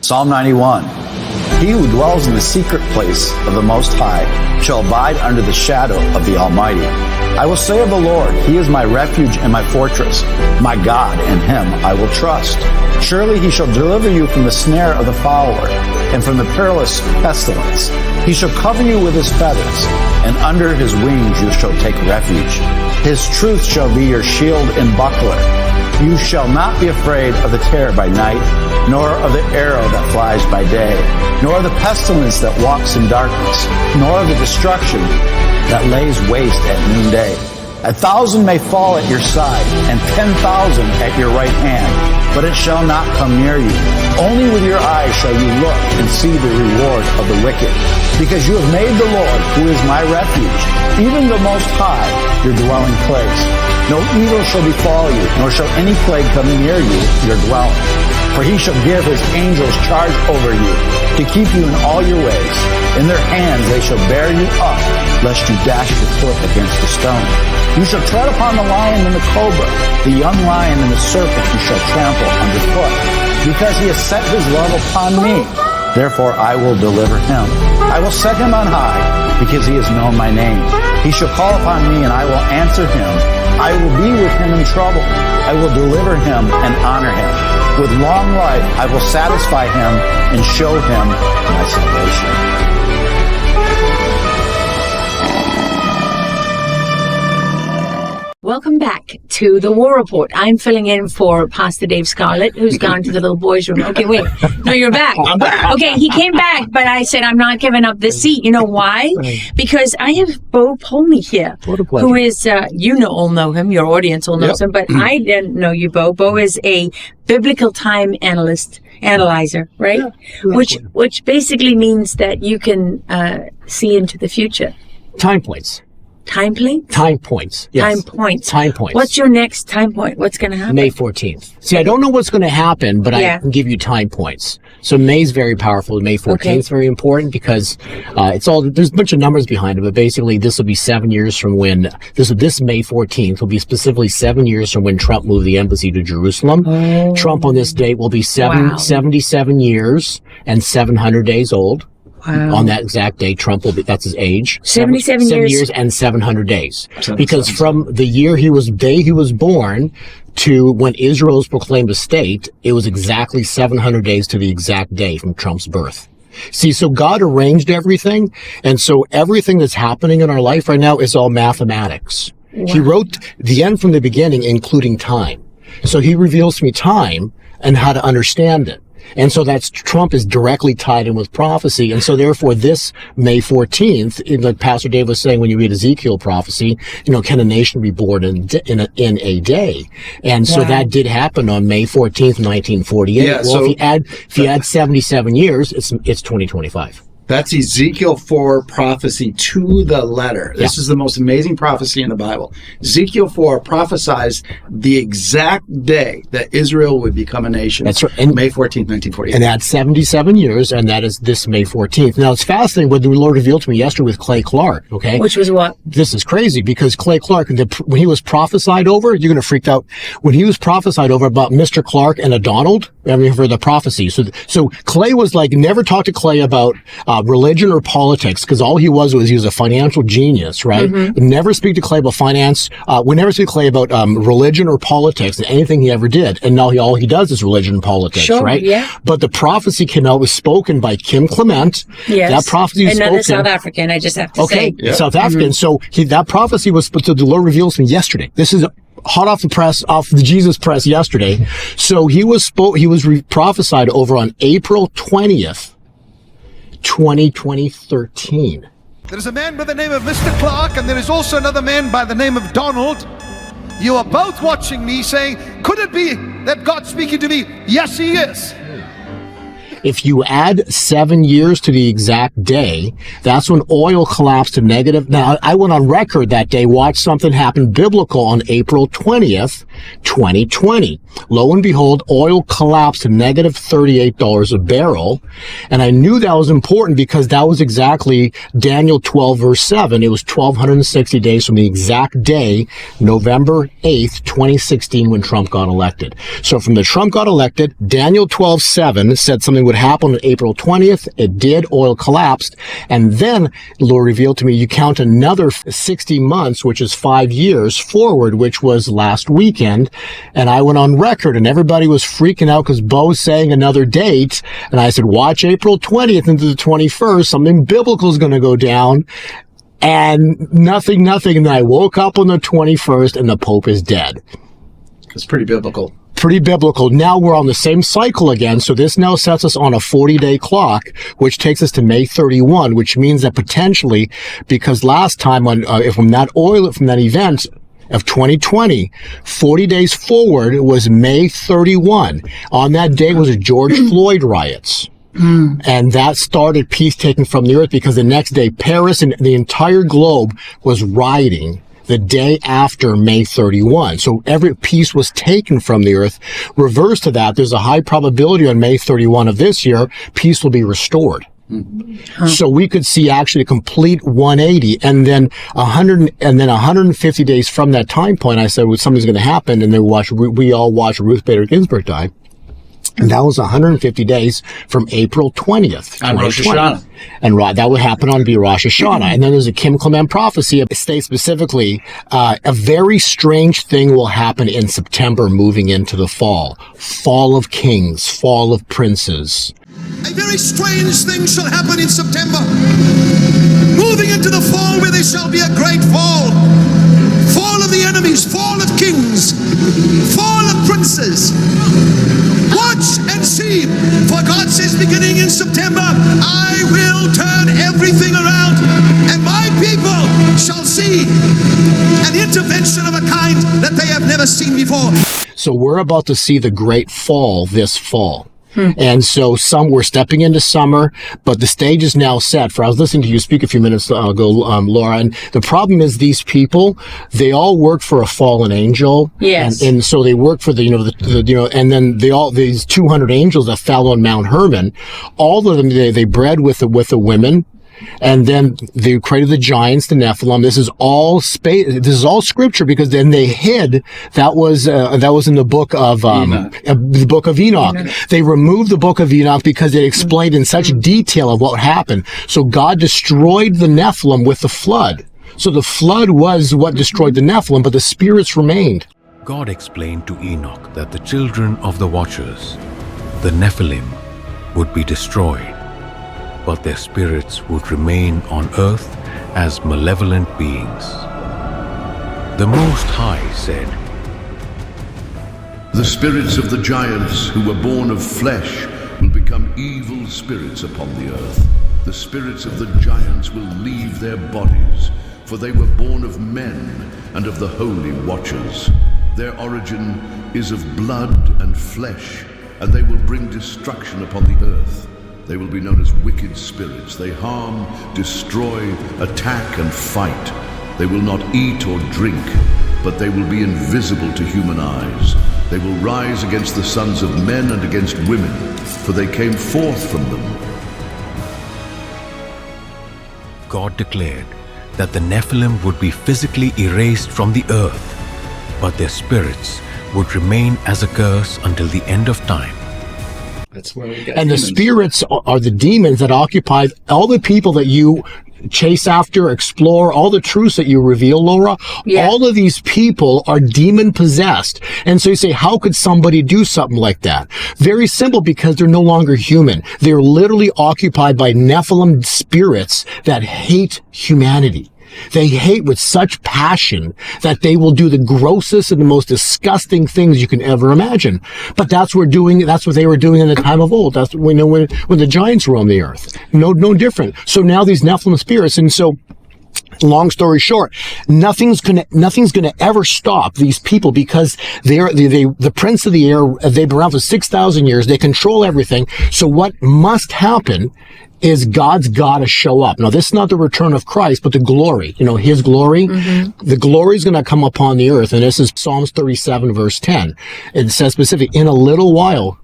Psalm 91. He who dwells in the secret place of the Most High shall abide under the shadow of the Almighty. I will say of the Lord, He is my refuge and my fortress. My God, in Him I will trust. Surely He shall deliver you from the snare of the fowler and from the perilous pestilence. He shall cover you with His feathers, and under His wings you shall take refuge. His truth shall be your shield and buckler. You shall not be afraid of the terror by night, nor of the arrow that flies by day, nor of the pestilence that walks in darkness, nor of the destruction that lays waste at noonday. 1,000 may fall at your side, and 10,000 at your right hand, but it shall not come near you. Only with your eyes shall you look and see the reward of the wicked. Because you have made the Lord, who is my refuge, even the Most High, your dwelling place. No evil shall befall you, nor shall any plague come near you, your dwelling. For He shall give His angels charge over you, to keep you in all your ways. In their hands they shall bear you up, lest you dash your foot against a stone. You shall tread upon the lion and the cobra, the young lion and the serpent you shall trample underfoot. Because He has set His love upon me, therefore I will deliver him. I will set him on high, because he has known my name. He shall call upon me, and I will answer him. I will be with him in trouble. I will deliver him and honor him. With long life I will satisfy him and show him my salvation. Welcome back to the War Report. I'm filling in for Pastor Dave Scarlett, who's gone to the little boys' room. Okay, wait. No, you're back. I'm back. Okay, he came back, but I said I'm not giving up the seat. You know why? Because I have Bo Polny here, who is, all know him, your audience all knows him, but I didn't know you, Bo. Bo is a biblical time analyzer, right? Yeah, which basically means that you can see into the future. Time points. Time points? Time points. Yes. Time points. Time points. What's your next time point? What's going to happen? May 14th. See, I don't know what's going to happen, but I can give you time points. So May's very powerful. May 14th is very important because there's a bunch of numbers behind it, but basically this will be 7 years from when, this May 14th will be specifically 7 years from when Trump moved the embassy to Jerusalem. Oh. Trump on this date will be 77 years and 700 days old. Wow. On that exact day, Trump will be, that's his age. 77 years and 700 days. Because from the year day he was born to when Israel was proclaimed a state, it was exactly 700 days to the exact day from Trump's birth. See, so God arranged everything, and so everything that's happening in our life right now is all mathematics. Wow. He wrote the end from the beginning, including time. So he reveals to me time and how to understand it. And so Trump is directly tied in with prophecy. And so therefore this May 14th, like Pastor Dave was saying when you read Ezekiel prophecy, can a nation be born in a day? And so that did happen on May 14th, 1948. Yeah, well, if you add 77 years, it's 2025. That's Ezekiel 4 prophecy to the letter. This is the most amazing prophecy in the Bible. Ezekiel 4 prophesies the exact day that Israel would become a nation. That's right. May 14th, 1948. And that's 77 years, and that is this May 14th. Now, it's fascinating what the Lord revealed to me yesterday with Clay Clark, okay? Which was what? This is crazy, because Clay Clark, when he was prophesied over, you're going to freak out. When he was prophesied over about Mr. Clark and a Donald, for the prophecy. So Clay was like, never talk to Clay about religion or politics, because all he was a financial genius, right? Mm-hmm. Never speak to Clay about finance. We never speak to Clay about religion or politics and anything he ever did. And now all he does is religion and politics, right? Yeah. But the prophecy came out, was spoken by Kim Clement. Yes. That prophecy was another South African, I just have to say. Okay, South African. So that prophecy was, the Lord reveals to me yesterday. This is hot off the press, off the Jesus press yesterday. So he was prophesied over on April 20th. 2013. There's a man by the name of Mr. Clark, and there is also another man by the name of Donald. You are both watching me saying, could it be that God's speaking to me? Yes, He is. If you add 7 years to the exact day, that's when oil collapsed to negative. Now, I went on record that day, watched something happen biblical on April 20th, 2020. Lo and behold, oil collapsed to negative $38 a barrel. And I knew that was important because that was exactly Daniel 12, verse 7. It was 1,260 days from the exact day, November 8th, 2016, when Trump got elected. So from the Trump got elected, Daniel 12:7 said something would would happen on April 20th. It did. Oil collapsed. And then the Lord revealed to me, you count another 60 months, which is 5 years forward, which was last weekend. And I went on record and everybody was freaking out because Bo's saying another date. And I said, watch April 20th into the 21st. Something biblical is going to go down. And nothing. And then I woke up on the 21st and the Pope is dead. It's pretty biblical. Pretty biblical. Now we're on the same cycle again. So this now sets us on a 40-day clock, which takes us to May 31, which means that potentially, because last time from that event of 2020, 40 days forward was May 31. On that day was George Floyd riots. And that started peace taking from the earth because the next day Paris and the entire globe was rioting the day after May 31. So every piece was taken from the earth. Reverse to that, there's a high probability on May 31 of this year, peace will be restored. So we could see actually a complete 180 and then 150 days from that time point, I said, well, something's going to happen. And then we all watched Ruth Bader Ginsburg die. And that was 150 days from April 20th. On Rosh Hashanah. And that would happen on Rosh Hashanah. And then there's a Kim Clement prophecy. It states specifically, a very strange thing will happen in September moving into the fall. Fall of kings, fall of princes. A very strange thing shall happen in September. Moving into the fall where there shall be a great fall. Fall of the enemies, fall of kings, fall of princes. Watch and see, for God says beginning in September, I will turn everything around, and my people shall see an intervention of a kind that they have never seen before. So we're about to see the great fall this fall. And so we're stepping into summer, but the stage is now set. I was listening to you speak a few minutes ago, Laura, and the problem is these people, they all work for a fallen angel. Yes. And so they work for and then these 200 angels that fell on Mount Hermon, all of them, they bred with the women. And then they created the giants, the Nephilim. This is all scripture because then they hid. That was in the book of the book of Enoch. They removed the book of Enoch because it explained in such detail of what happened. So God destroyed the Nephilim with the flood. So the flood was what destroyed the Nephilim, but the spirits remained. God explained to Enoch that the children of the watchers, the Nephilim, would be destroyed, but their spirits would remain on earth as malevolent beings. The Most High said, The spirits of the giants who were born of flesh will become evil spirits upon the earth. The spirits of the giants will leave their bodies, for they were born of men and of the holy watchers. Their origin is of blood and flesh, and they will bring destruction upon the earth. They will be known as wicked spirits. They harm, destroy, attack, and fight. They will not eat or drink, but they will be invisible to human eyes. They will rise against the sons of men and against women, for they came forth from them. God declared that the Nephilim would be physically erased from the earth, but their spirits would remain as a curse until the end of time. That's where we get And humans. the spirits are the demons that occupy all the people that you chase after, explore, all the truths that you reveal, Laura. Yeah. All of these people are demon possessed. And so you say, how could somebody do something like that? Very simple, because they're no longer human. They're literally occupied by Nephilim spirits that hate humanity. They hate with such passion that they will do the grossest and the most disgusting things you can ever imagine. But that's what they were doing in the time of old. That's when the giants roamed the earth. No different. So now these Nephilim spirits, and so long story short, nothing's gonna ever stop these people, because they're the prince of the air. They've been around for 6,000 years. They control everything. So what must happen is God's got to show up. Now, this is not the return of Christ, but the glory, his glory. Mm-hmm. The glory is going to come upon the earth. And this is Psalms 37, verse 10. It says specifically, in a little while,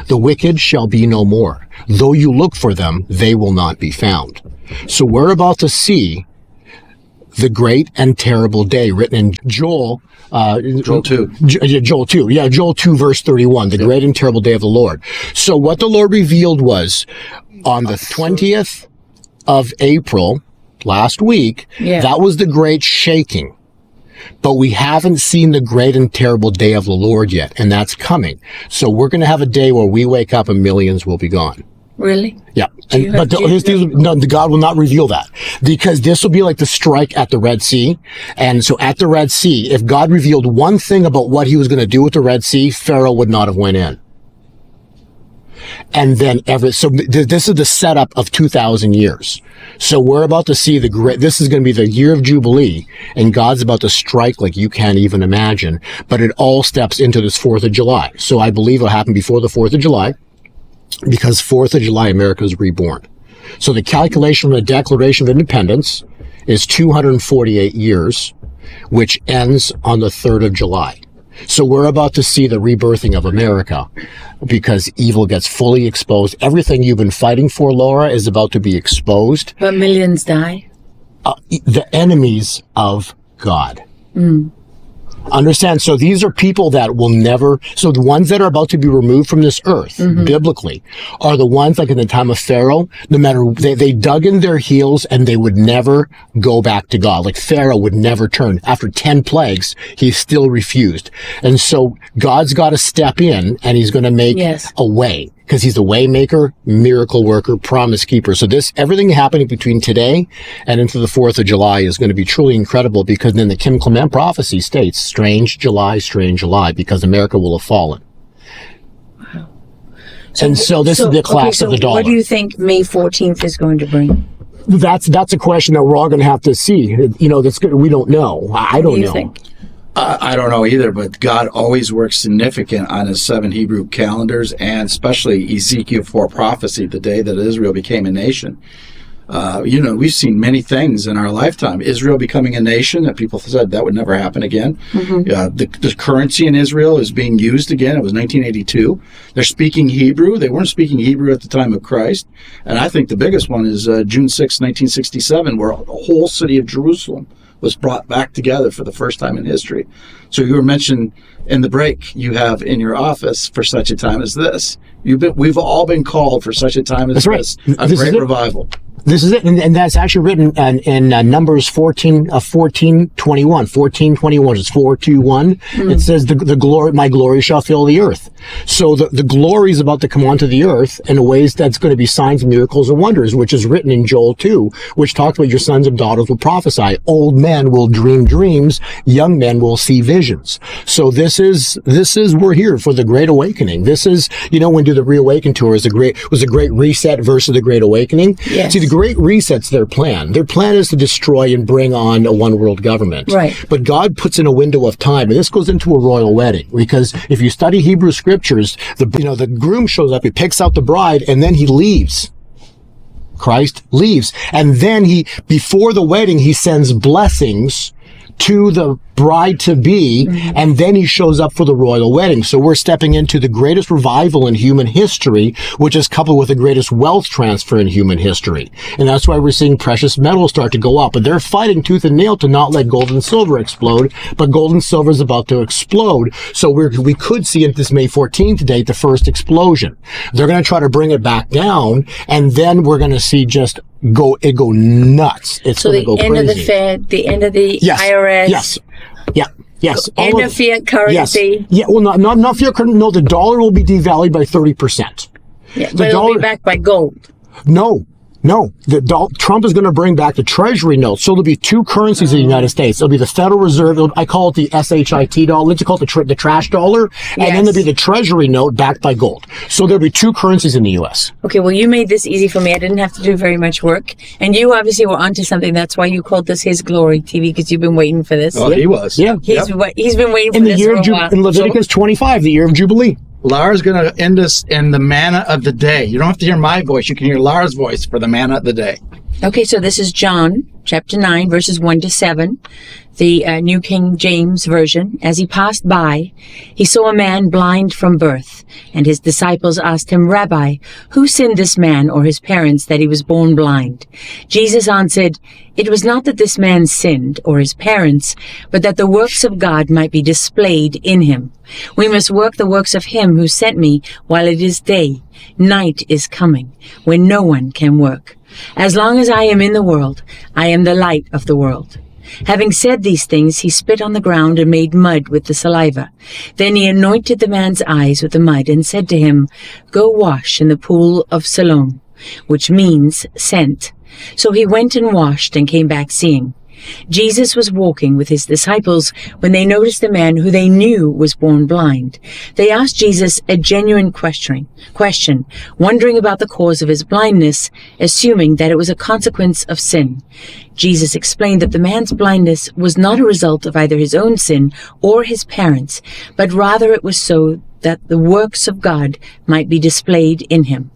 the wicked shall be no more. Though you look for them, they will not be found. So we're about to see the great and terrible day, written in Joel 2. Joel 2. Yeah, Joel 2 verse 31, the great and terrible day of the Lord. So what the Lord revealed was on the 20th of April last week, that was the great shaking. But we haven't seen the great and terrible day of the Lord yet, and that's coming. So we're going to have a day where we wake up and millions will be gone. Really? Yeah. But God will not reveal that, because this will be like the strike at the Red Sea. And so at the Red Sea, if God revealed one thing about what he was going to do with the Red Sea, Pharaoh would not have went in. And then so this is the setup of 2,000 years. So we're about to see this is going to be the year of Jubilee, and God's about to strike like you can't even imagine. But it all steps into this 4th of July. So I believe it'll happen before the 4th of July, because 4th of July, America is reborn. So the calculation from the Declaration of Independence is 248 years, which ends on the 3rd of July. So we're about to see the rebirthing of America, because evil gets fully exposed. Everything you've been fighting for, Laura, is about to be exposed. But millions die. The enemies of God. Understand? So these are people that will never, so the ones that are about to be removed from this earth, biblically, are the ones like in the time of Pharaoh, no matter, they dug in their heels and they would never go back to God. Like Pharaoh would never turn. After 10 plagues, he still refused. And so God's got to step in, and he's going to make a way. Because he's the way maker, miracle worker, promise keeper. So everything happening between today and into the 4th of July is going to be truly incredible, because then the Kim Clement prophecy states, strange July, because America will have fallen. Wow. And so this is the collapse of the dollar. What do you think May 14th is going to bring? That's a question that we're all going to have to see. You know, we don't know. I don't know. Think? I don't know either, but God always works significant on his 7 Hebrew calendars, and especially Ezekiel 4 prophecy, the day that Israel became a nation. We've seen many things in our lifetime. Israel becoming a nation, that people said that would never happen again. The currency in Israel is being used again. It was 1982. They're speaking Hebrew. They weren't speaking Hebrew at the time of Christ. And I think the biggest one is June 6, 1967, where the whole city of Jerusalem was brought back together for the first time in history. So you were mentioned in the break, you have in your office for such a time as this. We've all been called for such a time as this. A great revival. This is it, and that's actually written in Numbers 14:21. 14:21 is 4:21. It says, "The glory, my glory shall fill the earth." So the glory is about to come onto the earth in ways that's going to be signs, miracles, and wonders, which is written in Joel 2, which talks about your sons and daughters will prophesy, old men will dream dreams, young men will see visions. So this is we're here for the Great Awakening. This is, when we do the Reawaken tour, was a great reset versus the Great Awakening. Yes. See, the Great Reset's their plan. Their plan is to destroy and bring on a one world government. Right. But God puts in a window of time, and this goes into a royal wedding, because if you study Hebrew scriptures, the groom shows up, he picks out the bride, and then he leaves. Christ leaves. And then before the wedding, he sends blessings to the bride to be, and then he shows up for the royal wedding. So we're stepping into the greatest revival in human history, which is coupled with the greatest wealth transfer in human history. And that's why we're seeing precious metals start to go up. But they're fighting tooth and nail to not let gold and silver explode, but gold and silver is about to explode. So we could see at this May 14th date the first explosion. They're going to try to bring it back down, and then we're going to see just go nuts. It's going to go crazy. So the end of the Fed, the end of the IRS. Yes. Yes. End of fiat currency. Yes. Yeah. Well, not fiat currency. No, the dollar will be devalued by 30%. Yeah, but it'll be backed by gold. No. Trump is going to bring back the Treasury notes. So there'll be two currencies in the United States. There'll be the Federal Reserve. I call it the SHIT dollar. Let's call it the trash dollar. And then there'll be the Treasury note backed by gold. So there'll be two currencies in the U.S. Okay, well, you made this easy for me. I didn't have to do very much work. And you obviously were onto something. That's why you called this His Glory TV, because you've been waiting for this. Oh, he was. Yeah. He's been waiting for this for a while. In Leviticus 25, the year of Jubilee. Lara's going to end us in the manna of the day. You don't have to hear my voice. You can hear Lara's voice for the manna of the day. Okay, so this is John chapter 9, verses 1 to 7, the New King James Version. As he passed by, he saw a man blind from birth, and his disciples asked him, Rabbi, who sinned, this man or his parents, that he was born blind? Jesus answered, It was not that this man sinned, or his parents, but that the works of God might be displayed in him. We must work the works of him who sent me while it is day. Night is coming, when no one can work. As long as I am in the world, I am the light of the world. Having said these things, he spit on the ground and made mud with the saliva. Then he anointed the man's eyes with the mud and said to him, Go wash in the pool of Siloam, which means sent. So he went and washed and came back seeing. Jesus was walking with his disciples when they noticed a man who they knew was born blind. They asked Jesus a genuine question, wondering about the cause of his blindness, assuming that it was a consequence of sin. Jesus explained that the man's blindness was not a result of either his own sin or his parents, but rather it was so that the works of God might be displayed in him.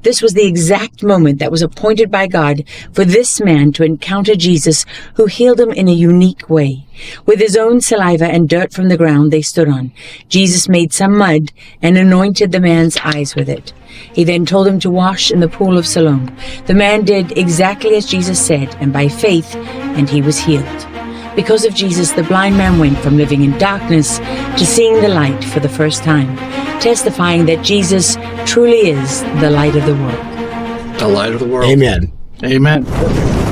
This was the exact moment that was appointed by God for this man to encounter Jesus, who healed him in a unique way. With his own saliva and dirt from the ground they stood on, Jesus made some mud and anointed the man's eyes with it. He then told him to wash in the pool of Siloam. The man did exactly as Jesus said, and by faith, and he was healed. Because of Jesus, the blind man went from living in darkness to seeing the light for the first time, testifying that Jesus truly is the light of the world. The light of the world. Amen. Amen.